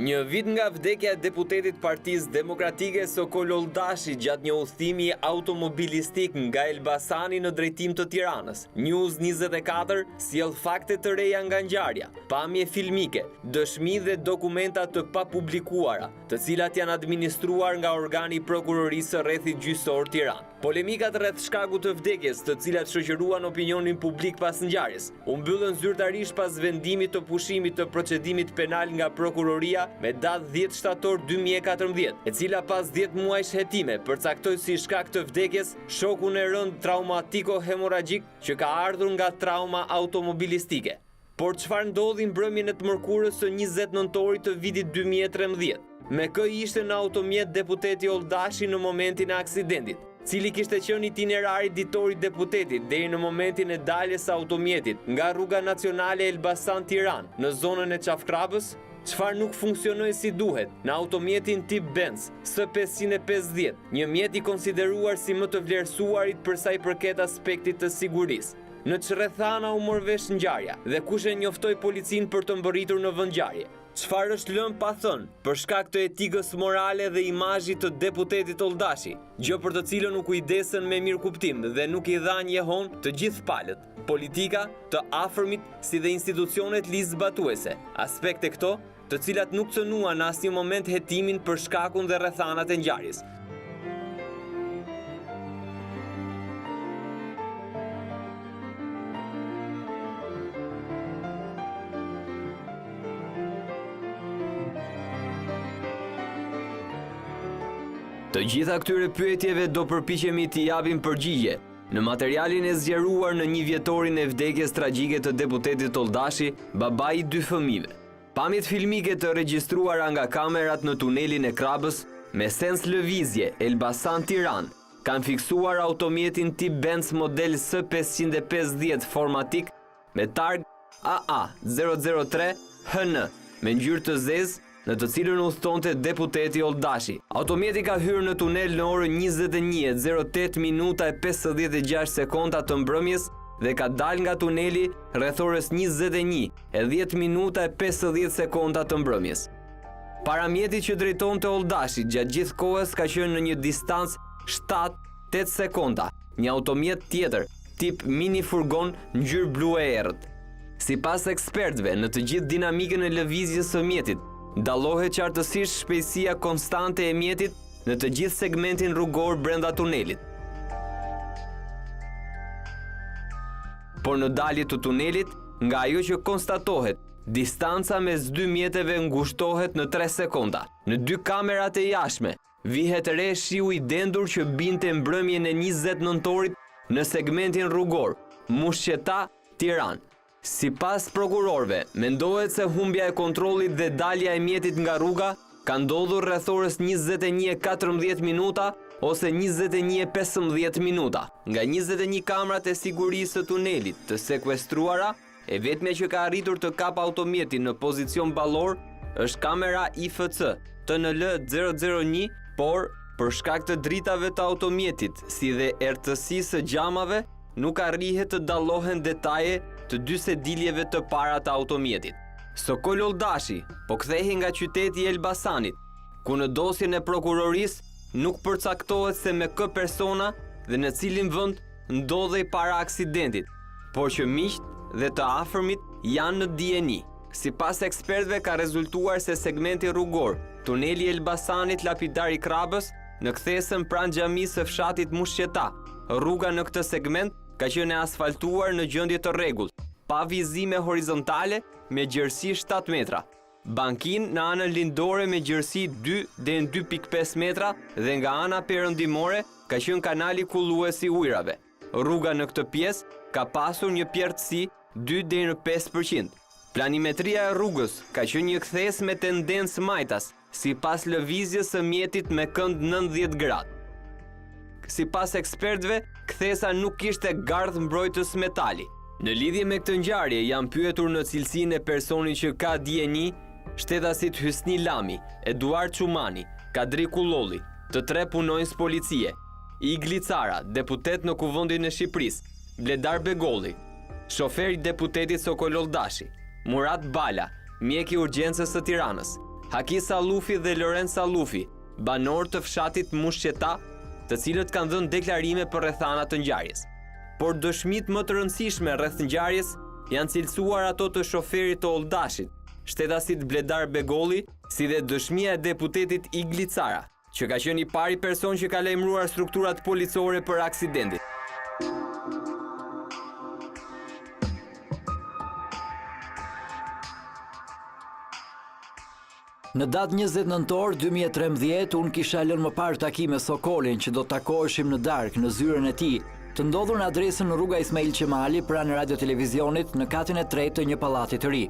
Një vit nga vdekja e deputetit Partisë Demokratike Sokol Oldashi gjatë një udhëtimi automobilistik nga Elbasani në drejtim të Tiranës. News 24 sjell fakte të reja nga ngjarja, pamje filmike, dëshmi dhe dokumenta të papublikuara, të cilat janë administruar nga organi i prokurorisë së rrethit gjyqësor Tiranë. Polemikat rreth shkakut të vdekjes, të cilat shoqëruan opinionin publik pas ngjarjes, u mbyllën zyrtarisht pas vendimit të pushimit të procedimit penal nga prokuroria me datë 10 shtator 2014, e cila pas 10 muajsh hetime përcaktoi si shkak të vdekjes shokun e rënd traumatiko-hemoragjik që ka ardhur nga trauma automobilistike. Por çfarë ndodhi mbrëmjen e të mërkurës së 20 nëntorit të vitit 2013? Me kë ishte në automjet deputeti Oldashi në momentin e aksidentit? Cili kishte qenë itinerari ditorit deputetit deri në momentin e daljes së automjetit nga rruga nacionale Elbasan-Tiranë në zonën e Qafkrabës? Çfarë nuk funksionoi si duhet në automjetin tip Benz S550, një mjet i konsideruar si më të vlerësuarit për sa i përket aspektit të sigurisë? Në çrrethana u mor vesh ngjarja dhe kush e njoftoi policinë për të mbërritur në vendngjarje? Çfarë është lënë pa thënë për shkak të etikës morale dhe imazhit të deputetit Oldashi, gjë për të cilën u kujdesën me mirëkuptim dhe nuk i dha njehon të gjithë palët, politika, të afërmit si dhe institucionet ligjzbatuese, aspekte këto të cilat nuk cënuan në asnjë moment hetimin për shkakun dhe rrethanat e ngjarjes. Të gjitha këtyre pyetjeve do përpiqemi t'i japim përgjigje në materialin e zgjeruar në 1 vjetorin e vdekjes tragjike të deputetit Oldashi, babai i 2 fëmijëve. Pamjet filmike të regjistruara nga kamerat në tunelin e Krabës me sens lëvizje Elbasan-Tiranë kanë fiksuar automjetin tip Benz model S550 formatik me targ AA 003 HN me ngjyrë të zezë, në të cilën udhëtonte deputeti Oldashi. Automjeti ka hyrë në tunel në orën 21:08 minuta e 56 sekonda të mbrëmjes dhe ka dalë nga tuneli rreth orës 21:10 minuta e 50 sekonda të mbrëmjes. Paramjeti që drejtonte Oldashi gjatë gjithë kohës ka qenë në një distancë 7-8 sekonda, një automjet tjetër, tip mini furgon ngjyrë blu e errët. Sipas ekspertëve, në të gjithë dinamikën e lëvizjes së mjetit, dallohet qartësisht shpejtësia konstante e mjetit në të gjithë segmentin rrugor brenda tunelit. Por në dalje të tunelit, nga ajo që konstatohet, distanca mes 2 mjeteve ngushtohet në 3 sekonda. Në 2 kamerat e jashtme, vihet re shiu i dendur që binte mbrëmjen e 20 nëntorit në segmentin rrugor, Mushqeta, Tiranë. Sipas prokurorëve, mendohet se humbja e kontrollit dhe dalja e mjetit nga rruga ka ndodhur rreth orës 21:14 minuta ose 21:15 minuta. Nga 21 kamrat e sigurisë të tunelit të sekuestruara, e vetme që ka arritur të kap automjetin në pozicion ballor është kamera IFC TNL 001, por për shkak të dritave të automjetit, si dhe ertësisë së xhamave, nuk arrihet të dallohen detaje të dy sediljeve të para të automjetit. Sokol Oldashi po kthehej nga qyteti i Elbasanit, ku në dosjen e prokurorisë nuk përcaktohet se me kë persona dhe në cilin vend ndodhej para aksidentit, por që miqt dhe të afërmit janë në dieni. Sipas ekspertëve ka rezultuar se segmenti rrugor, tuneli i Elbasanit Lapidari Krabës, në kthesën pranë xhamisë së fshatit Mushqeta, rruga në këtë segment ka qenë asfaltuar në gjendje të rregullt, pa vizime horizontale me gjerësi 7 metra. Bankin në anën lindore me gjerësi 2 deri në 2.5 metra dhe nga ana perëndimore ka qenë kanali kullues i ujrave. Rruga në këtë pjesë ka pasur një pjertësi 2 deri në 5%. Planimetria e rrugës ka qenë një kthesë me tendencë majtas, sipas lëvizjes së mjetit me kënd 90 gradë. Sipas ekspertëve, kthesa nuk kishte gardh mbrojtës metali. Në lidhje me këtë ngjarje janë pyetur në cilësinë e personit që ka dieni shtetasit Hysni Lami, Eduard Çumani, Kadri Kullolli, të 3 punonjës policie, Igli Cara, deputet në Kuvendin e Shqipërisë, Bledar Begolli, shoferi i deputetit Sokol Oldashi, Murat Bala, mjek i urgjencës së Tiranës, Haki Sallufi dhe Lorenz Sallufi, banor të fshatit Mushqeta, të cilët kanë dhënë deklarime për rrethana të ngjarjes. Por dëshmitë më të rëndësishme rreth ngjarjes janë cilësuar ato të shoferit të Oldashit, shtetasit Bledar Begolli, si dhe dëshmia e deputetit Igli Cara, që ka qenë i pari person që ka lajmëruar strukturat policore për aksidentin. Në datë 20 nëntor 2013, unë kisha lënë më parë takime Sokolin që do të takoheshim në darkë në zyrën e tij, të ndodhur në adresën në rruga Ismail Qemali pranë radio-televizionit në katin e 3 të një pallati të ri.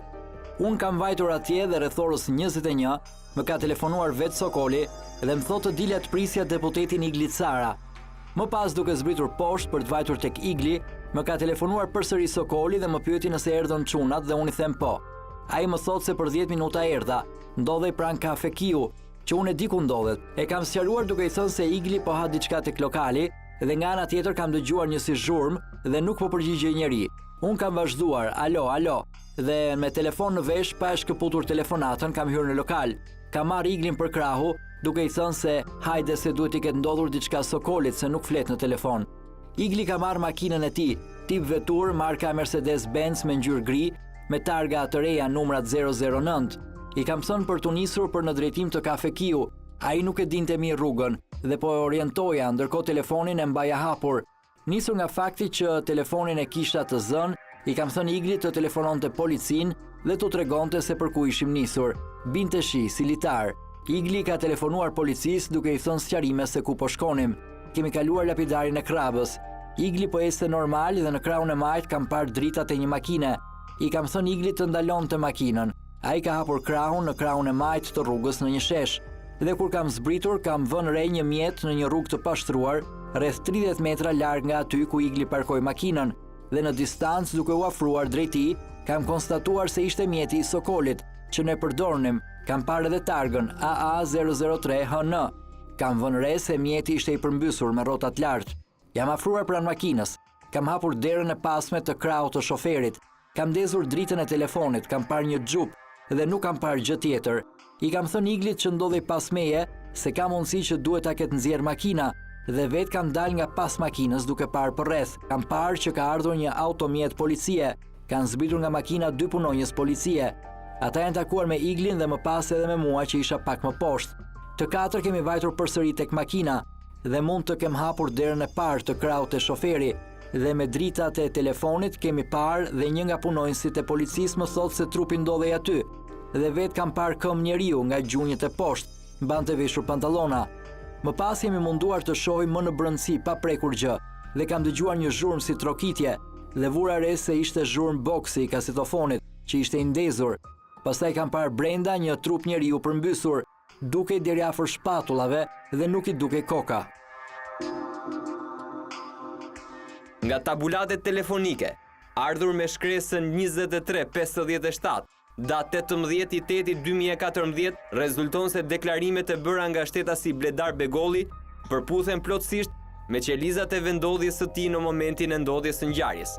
Unë kam vajtur atje dhe rreth orës 21 më ka telefonuar vetë Sokoli dhe më thotë të dilja të prisja deputetin Igli Cara. Më pas, duke zbritur poshtë për të vajtur tek Igli, më ka telefonuar përsëri Sokoli dhe më pyeti nëse erdhën çunat dhe unë i them po. Ai më thotë se për 10 minuta erdha, ndodhej pranë Kafe Kiu, që unë e di ku ndodhet. E kam sqaruar duke i thënë se Igli po ha diçka tek lokali dhe nga ana tjetër kam dëgjuar një si zhurmë dhe nuk po përgjigjej njeri. Unë kam vazhduar, alo, dhe me telefon në vesh pa e shkëputur telefonatën kam hyrë në lokal. Kam marrë Iglin për krahu, duke i thënë se hajde se duhet i ketë ndodhur diçka Sokolit se nuk flet në telefon. Igli ka marrë makinën e tij, tip vetur marka Mercedes-Benz me ngjyrë gri, me targa të reja numrat 009. I kam thënë për të nisur për në drejtim të Kafe Kiu. Ai nuk e dinte mirë rrugën dhe po e orientoja, ndërkohë telefonin e mbaja hapur. Nisur nga fakti që telefonin e kisha të zënë, i kam thënë Iglit të telefononte policin dhe të tregonte se për ku ishim nisur. Binte shi, si litar. Igli ka telefonuar policisë duke i thënë sqarime se ku po shkonim. Kemi kaluar lapidarin e Krabës. Igli po ecte normal dhe në krahun e majt kam parë dritat e një makine. I kam thënë Iglit të ndalonte makinën. Ai ka hapur krahun në krahun e majt të rrugës në një shesh. Dhe kur kam zbritur, kam vënë re një mjet në një rrugë të pashtruar, rreth 30 metra larg nga aty ku Igli parkoi makinën, dhe në distancë duke u afruar drejt tij, kam konstatuar se ishte mjeti i Sokolit, që ne përdornim. Kam parë edhe targën AA003HN. Kam vënë re se mjeti ishte i përmbysur me rrotat lart. Jam afruar pranë makinës. Kam hapur derën e pasme të krahut të shoferit. Kam ndezur dritën e telefonit, kam parë një xhup dhe nuk kam parë gjë tjetër. I kam thënë Iglit që ndodhej pas meje se ka mundësi që duhet ta ketë nxjerr makina dhe vet kam dalë nga pas makinës duke parë përreth. Kam parë që ka ardhur një automjet policie. Kanë zbritur nga makina 2 punonjës policie. Ata janë takuar me Iglin dhe më pas edhe me mua që isha pak më poshtë. Të katër kemi vajtur përsëri tek makina dhe mund të kem hapur derën e parë të krahut të shoferi dhe me dritat e telefonit kemi parë dhe një nga punonjësit e policisë më thotë se trupi ndodhej aty dhe vet kam parë këmbë njeriu nga gjunjët e poshtë, mbante veshur pantallona. Më pas jemi munduar të shohim më në brendësi pa prekur gjë dhe kam dëgjuar një zhurmë si trokitje dhe vura re se ishte zhurmë boksi i kasetofonit që ishte i ndezur. Pastaj kam parë brenda një trup njeriu përmbysur, dukej deri afër shpatullave dhe nuk i dukej koka. nga tabulatet telefonike, ardhur me shkresën 2357, datë 18/8/2014, rezulton se deklarimet e bëra nga shtetasi Bledar Begolli përputhen plotësisht me qelizat e vendodhjes së tij në momentin e ndodhjes së ngjarjes.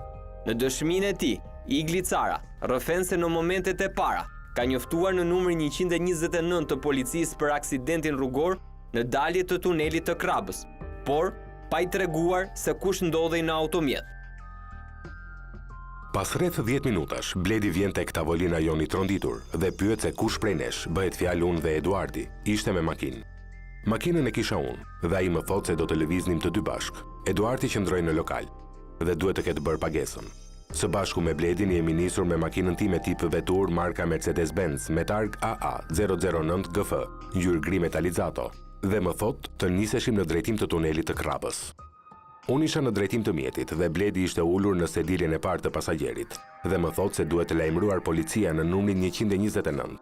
Në dëshminë e tij, Igli Cara rrëfen se në momentet e para ka njoftuar në numrin 129 të policisë për aksidentin rrugor në dalje të tunelit të Krabës, por pa i treguar se kush ndodhej në automjet. Pas rreth 10 minutash, Bledi vjen tek tavolina Joni tronditur dhe pyet se kush prej nesh, bëhet fjalë unë dhe Eduardi, ishte me makinë. Makinën e kisha unë dhe ai më thotë se do të lëviznim të dy bashk. Eduardi qëndroi në lokal dhe duhet të ketë bërë pagesën. Së bashku me Bledin jemi nisur me makinën time tip vetur marka Mercedes-Benz me targ AA 009 GF, ngjyrë gri metalizato, dhe më thotë të niseshim në drejtim të tunelit të Krapës. Unë isha në drejtim të mjetit dhe Bledi ishte ulur në sediljen e parë të pasagjerit dhe më thotë se duhet të lajmëruar policia në numrin 129.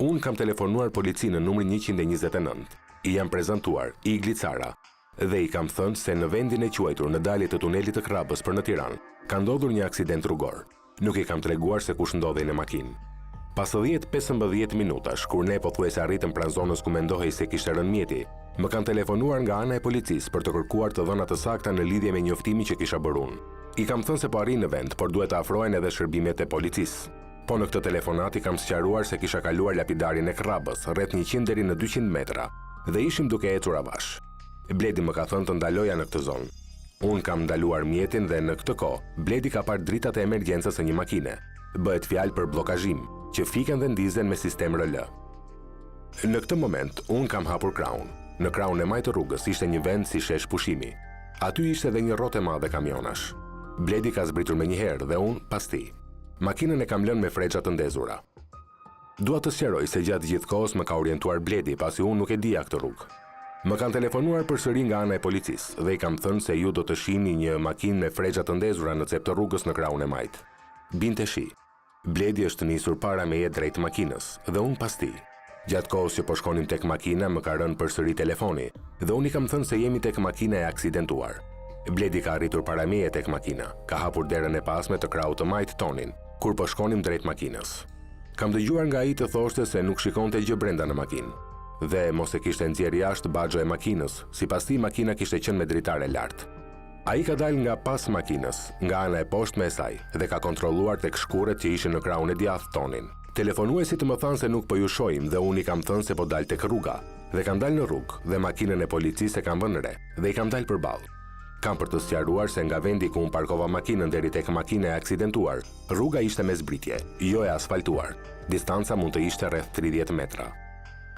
Unë kam telefonuar polici në numrin 129. I jam prezantuar Igli Cara dhe i kam thënë se në vendin e quajtur në dalje të tunelit të Krapës për në Tiranë ka ndodhur një aksident rrugor. Nuk i kam treguar se kush ndodhej në makinë. Pas 10-15 minutash, kur ne pothuajse arritëm pranë zonës ku mendohej se kishte rënë mjeti, më kanë telefonuar nga ana e policisë për të kërkuar të dhëna të sakta në lidhje me njoftimin që kisha bërë unë. I kam thënë se po arrin në vend, por duhet të afrohen edhe shërbimet e policisë. Po në këtë telefonat i kam sqaruar se kisha kaluar lapidarin e Krabës, rreth 100 deri në 200 metra, dhe ishim duke ecur avash. Bledi më ka thënë të ndaloja në këtë zonë. Unë kam ndaluar mjetin dhe në këtë kohë, Bledi ka parë dritat e emergjencës së një makine. Bëhet fjalë për blokazhim, që fiken dhe ndizen me sistem RL. Në këtë moment, unë kam hapur kraun. Në kraun e majtë të rrugës ishte një vend si shesh pushimi. Aty ishte edhe një rrotë e madhe kamionash. Bledi ka zbritur me njëherë dhe unë pas tij. Makinën e kam lënë me frexha të ndezura. Dua të sqaroj se gjatë gjithë kohës më ka orientuar Bledi, pasi unë nuk e dija këtë rrugë. Më kanë telefonuar përsëri nga ana e policisë dhe i kam thënë se ju do të shihni një makinë me frexha të ndezura në cep të rrugës në kraun e majt. Binte shi. Bledi është nisur para meje drejt makinës dhe unë pas tij. Gjatë kohës që po shkonim tek makina, më ka rënë përsëri telefoni dhe unë i kam thënë se jemi tek makina e aksidentuar. Bledi ka arritur para meje tek makina, ka hapur derën e pasme të kraut të majt tonin, kur po shkonim drejt makinës. Kam dëgjuar nga ai të thoshte se nuk shikonte gjë brenda në makinë dhe mos e kishte nxjerrë jashtë baxho e makinës, sipas tij makina kishte qenë me dritare lart. Ai ka dalë nga pas makinës, nga ana e poshtme e saj, dhe ka kontrolluar tek shkurret që ishin në kraun e djathtë tonin. Telefonuesit më thanë se nuk po ju shohim dhe unë i kam thënë se po dal tek rruga, dhe kam dalë në rrugë dhe makinën e policisë e kam vënë re dhe i kam dalë përballë. Kam për të sqaruar se nga vendi ku unë parkova makinën deri tek makina e aksidentuar, rruga ishte me zbritje, jo e asfaltuar. Distanca mund të ishte rreth 30 metra.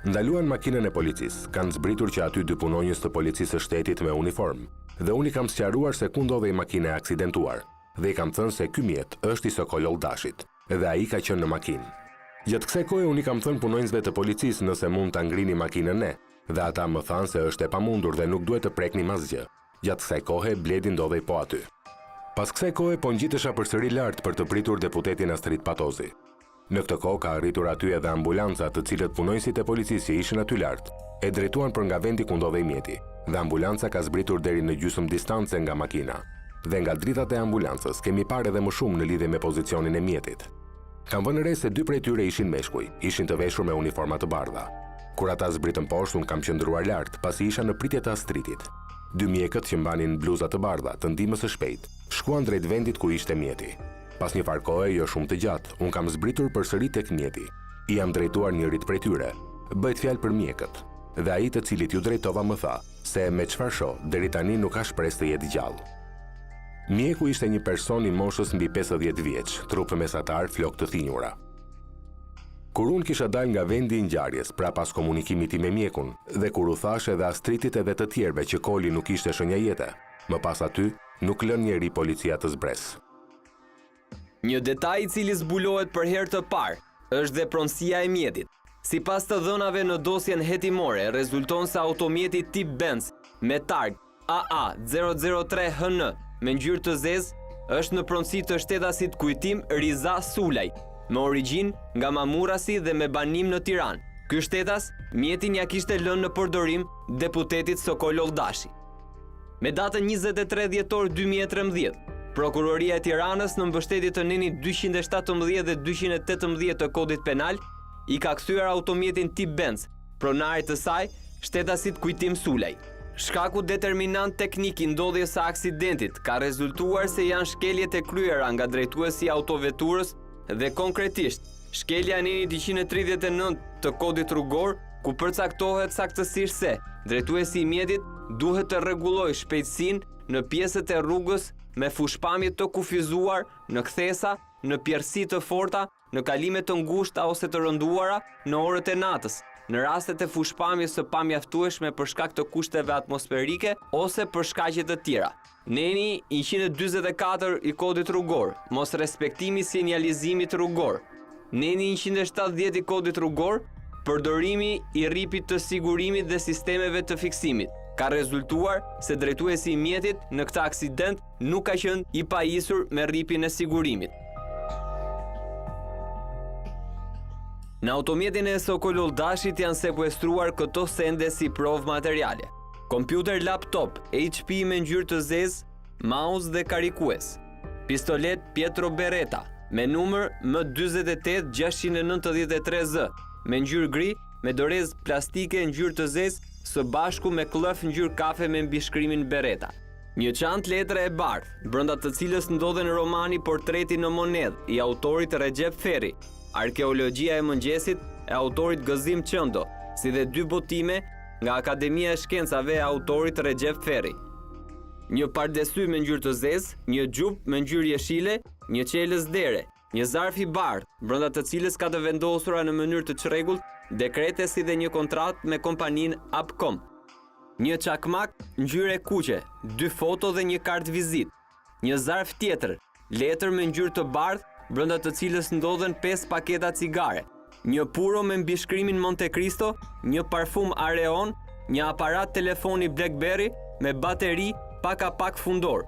Ndaluan makinën e policisë, kanë zbritur që aty dy punonjës të policisë së shtetit me uniform, dhe unë i kam sqaruar se ku ndodhej makina e aksidentuar, dhe i kam thënë se ky mjet është i Sokol Oldashit, dhe ai ka qenë në makinë. Gjatë kësaj kohe unë i kam thënë punonjësve të policisë nëse mund ta ngrini makinën ne, dhe ata më thanë se është e pamundur dhe nuk duhet të preknim asgjë. Gjatë kësaj kohe Bledi ndodhej po aty. Pas kësaj kohe po ngjitesha përsëri lart për të pritur deputetin Astrid Patozi. Në këtë kohë ka arritur aty edhe ambulanca, të cilët punonjësit e policisë që ishin aty lart e drejtuan për nga vendi ku ndodhej mjeti, dhe ambulanca ka zbritur deri në gjysmë distancë nga makina. Dhe nga dritat e ambulancës kemi parë edhe më shumë në lidhje me pozicionin e mjetit. Kam vënë re se dy prej tyre ishin meshkuj, ishin të veshur me uniforma të bardha. Kur ata zbritën poshtë, unë kam qëndruar lart, pasi isha në pritje të Astridit. Dy mjekët që mbanin bluza të bardha, të ndihmës së shpejtë, shkuan drejt vendit ku ishte mjeti. Pas një farë kohe jo shumë të gjatë, unë kam zbritur përsëri tek mjeti. I jam drejtuar njërit prej tyre. Bëhet fjalë për mjekët, dhe ai të cilit ju drejtova më tha se me çfarë shoh, deri tani nuk ka shpresë të jetë gjallë. Mjeku ishte një person i moshës mbi 50 vjeç, trup mesatar, flokë të thinjura. Kur unë kisha dalë nga vendi i ngjarjes, pra pas komunikimit tim me mjekun, dhe kur u thash edhe Astritit edhe të tjerëve që Koli nuk ishte shenja jete, më pas aty nuk lën njeri policia të zbres. Një detaj i cili zbulohet për herë të parë është dhe pronësia e mjetit. Sipas të dhënave në dosjen hetimore, rezulton se automjeti tip Benz me targ AA 003 HN me ngjyrë të zezë është në pronësi të shtetasit Kujtim Riza Sulaj, me origjinë nga Mamurasi dhe me banim në Tiranë. Ky shtetas mjetin ja kishte lënë në përdorim deputetit Sokol Oldashi. Me datën 23 dhjetor 2013, Prokuroria e Tiranës në mbështetje të nenit 217 dhe 218 të Kodit Penal i ka kthyer automjetin tip Benz, pronarit të saj, shtetasit Kujtim Sulej. Shkaku determinant teknik i ndodhjes së aksidentit ka rezultuar se janë shkeljet e kryera nga drejtuesi i autoveturës dhe konkretisht shkelja e nenit 139 të Kodit Rrugor, ku përcaktohet saktësisht se drejtuesi i mjetit duhet të rregullojë shpejtësinë në pjesët e rrugës me fushpamje të kufizuar në kthesa, në pjerësi të forta, në kalime të ngushta ose të rënduara në orët e natës, në rastet e fushpamjes së pamjaftueshme për shkak të kushteve atmosferike ose për shkaqe të tjera. Neni 144 i Kodit Rrugor, mos respektimi sinjalizimit rrugor. Neni 170 i Kodit Rrugor, përdorimi i rripit të sigurimit dhe sistemeve të fiksimit. Ka rezultuar se drejtuesi i mjetit në këtë aksident nuk ka qenë i pajisur me rripin e sigurimit. Në automjetin e Sokol Oldashit janë sekuestruar këto sende si provë materiale: kompjuter laptop HP me ngjyrë të zezë, mouse dhe karikues, pistolet Pietro Beretta me numër M48-693Z me ngjyrë gri me dorez plastike ngjyrë të zezë së bashku me klëf ngjyrë kafe me mbishkrimin Beretta. Një çantë letre e bardhë, brenda të cilës ndodhen romani Portreti në monedhë i autorit Recep Ferri, Arkeologjia e mëngjesit e autorit Gëzim Qëndo, si dhe 2 botime nga Akademia e Shkencave e autorit Recep Ferri. Një pardesy me ngjyrë të zezë, një xhup me ngjyrë jeshile, një çelës dere, një zarf i bardhë, brenda të cilës ka të vendosura në mënyrë të çrregullt dekrete si dhe një kontratë me kompaninë Upcom. Një çakmak ngjyrë kuqe, 2 foto dhe një kartë vizit. Një zarf tjetër, letër me ngjyrë të bardhë, brenda të cilës ndodhen 5 paketa cigare. Një puro me mbishkrimin Monte Cristo, një parfum Areon, një aparat telefoni BlackBerry me bateri pak fundor.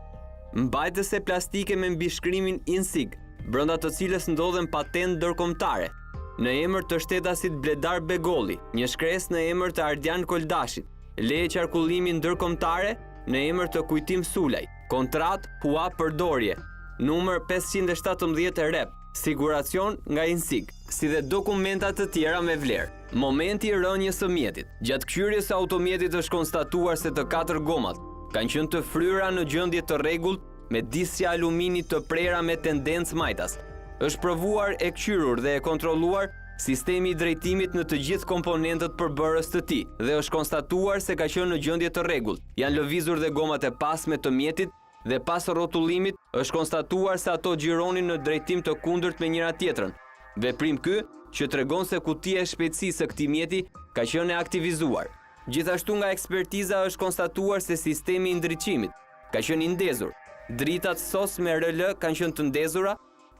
Mbajtëse plastike me mbishkrimin Insig, brenda të cilës ndodhen patent ndërkombëtare. Në emër të shtetasit Bledar Begolli, një shkresë në emër të Ardian Koldashit, leje qarkullimi ndërkombëtare në emër të Kujtim Sulej, kontrat hua përdorje, numër 517 rep, siguracion nga Insig, si dhe dokumentat të tjera me vlerë. Momenti i rënjes së mjetit. Gjatë kthyrjes së automjetit është konstatuar se të 4 gomat kanë qenë të fryera në gjendje të rregullt me disja alumini të prera me tendencë majtas. Është provuar e kthyrur dhe e kontrolluar sistemi i drejtimit në të gjithë komponentët përbërës të tij dhe është konstatuar se ka qenë në gjendje të rregullt. Janë lëvizur dhe gomat e pasme të mjetit dhe pas rrotullimit është konstatuar se ato xhironin në drejtim të kundërt me njëra tjetrën. Veprim ky që tregon se kutia e shpejtësisë së këtij mjeti ka qenë e aktivizuar. Gjithashtu nga ekspertiza është konstatuar se sistemi i ndriçimit ka qenë i ndezur. Dritat SOS me RL kanë qenë të ndezura,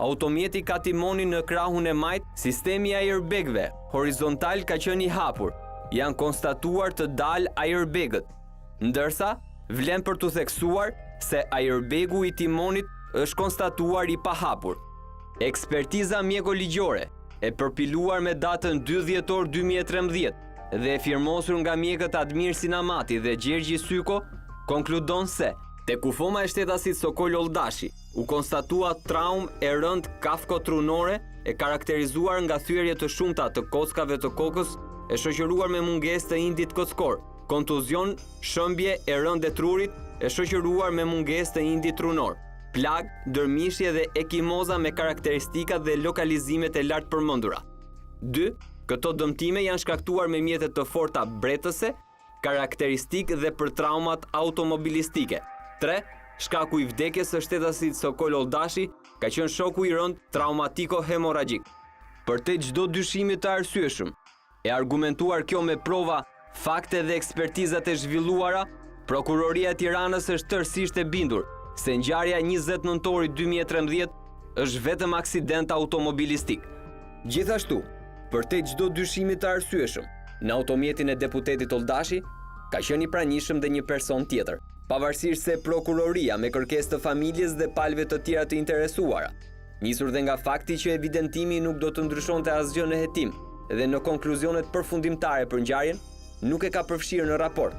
automjeti ka timonin në krahun e majt, sistemi i airbagëve horizontal ka qenë i hapur. Janë konstatuar të dalë airbagët, ndërsa vlen për të theksuar se airbagu i timonit është konstatuar i pahapur. Ekspertiza mjeko-ligjore e përpiluar me datën 2 dhjetor 2013 dhe e firmosur nga mjekët Admir Sinamati dhe Gjergji Syko konkludon se te kufoma e shtetasit Sokol Oldashi u konstatua traumë e rënd kafko-trunore e karakterizuar nga thyerje të shumta të kockave të kokës e shoqëruar me mungesë të indit kockor, kontuzion, shëmbje e rënd e trurit e shoqëruar me mungesë të indit trunor, plag, dërmishje dhe ekimoza me karakteristikat dhe lokalizimet e lartë përmendura. 2. Këto dëmtime janë shkaktuar me mjete të forta bretëse, karakteristikë dhe për traumat automobilistike. 3. Shkaku i vdekjes së shtetasit Sokol Oldashi ka qenë shoku i rënd traumatiko-hemoragjik. Për te çdo dyshimi të arsyeshëm, e argumentuar kjo me prova, fakte dhe ekspertizat e zhvilluara, Prokuroria e Tiranës është tërësisht e bindur se ngjarja 20 nëntori 2013 është vetëm aksident automobilistik. Gjithashtu, për te çdo dyshimi të arsyeshëm, në automjetin e deputetit Oldashi ka qenë i pranishëm dhe një person tjetër, pavarësisht se prokuroria me kërkesë të familjes dhe palëve të tjera të interesuara, nisur dhe nga fakti që evidentimi nuk do të ndryshonte asgjë në hetim dhe në konkluzionet përfundimtare për ngjarjen, nuk e ka përfshirë në raport.